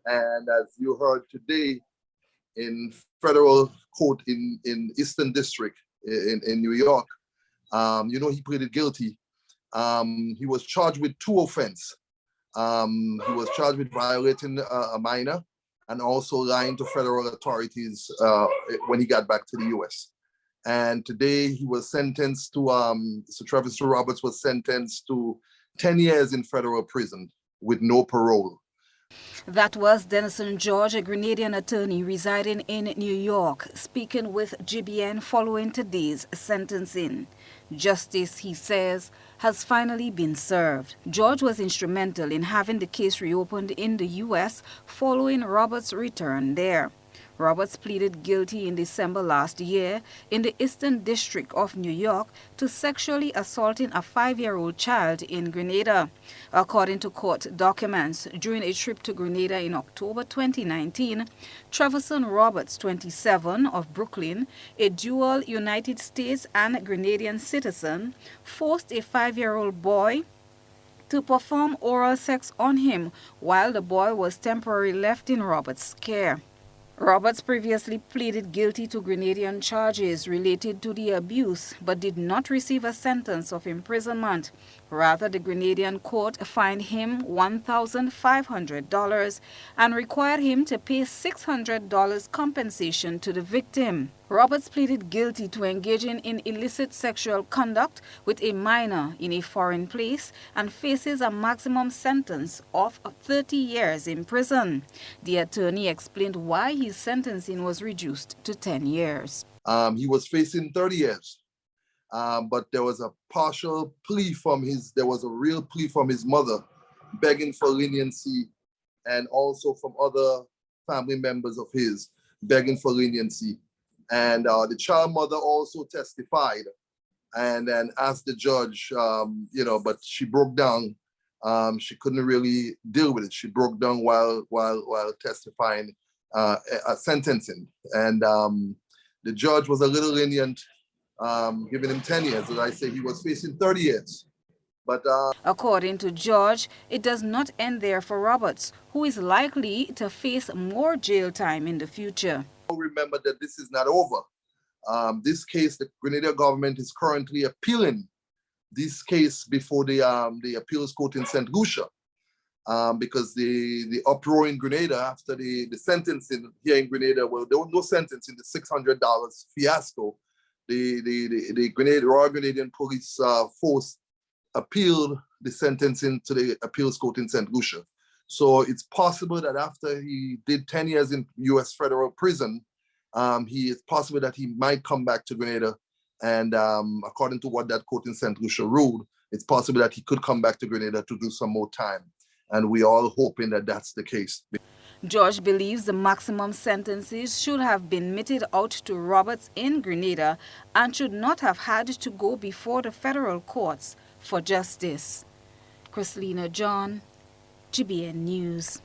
And as you heard today in federal court in Eastern District in New York, he pleaded guilty. He was charged with two offenses. He was charged with violating a minor and also lying to federal authorities when he got back to the U.S. And today he was sentenced to, so Treverson Roberts was sentenced to 10 years in federal prison with no parole. That was Denison George, a Grenadian attorney residing in New York, speaking with GBN following today's sentencing. Justice, he says, has finally been served. George was instrumental in having the case reopened in the U.S. following Roberts' return there. Roberts pleaded guilty in December last year in the Eastern District of New York to sexually assaulting a 5-year-old child in Grenada. According to court documents, during a trip to Grenada in October 2019, Treverson Roberts, 27, of Brooklyn, a dual United States and Grenadian citizen, forced a 5-year-old boy to perform oral sex on him while the boy was temporarily left in Roberts' care. Roberts previously pleaded guilty to Grenadian charges related to the abuse but did not receive a sentence of imprisonment. Rather, the Grenadian court fined him $1,500 and required him to pay $600 compensation to the victim. Roberts pleaded guilty to engaging in illicit sexual conduct with a minor in a foreign place and faces a maximum sentence of 30 years in prison. The attorney explained why his sentencing was reduced to 10 years. He was facing 30 years, but there was a partial plea there was a real plea from his mother begging for leniency, and also from other family members of his begging for leniency. And the child mother also testified and then asked the judge, but she broke down. She couldn't really deal with it. She broke down while testifying, sentencing. And the judge was a little lenient, giving him 10 years. As I say, he was facing 30 years. But according to George, it does not end there for Roberts, who is likely to face more jail time in the future. Remember that this is not over. This case, the Grenadian government is currently appealing this case before the appeals court in St. Lucia, because the uproar in Grenada after the sentencing here in Grenada, well, there was no sentence in the $600 fiasco. The Royal Grenadian Police Force appealed the sentencing to the appeals court in St. Lucia. So it's possible that after he did 10 years in U.S. federal prison, it's possible that he might come back to Grenada. And according to what that court in St. Lucia ruled, it's possible that he could come back to Grenada to do some more time. And we're all hoping that that's the case. George believes the maximum sentences should have been meted out to Roberts in Grenada and should not have had to go before the federal courts for justice. Chrislina John, GBN News.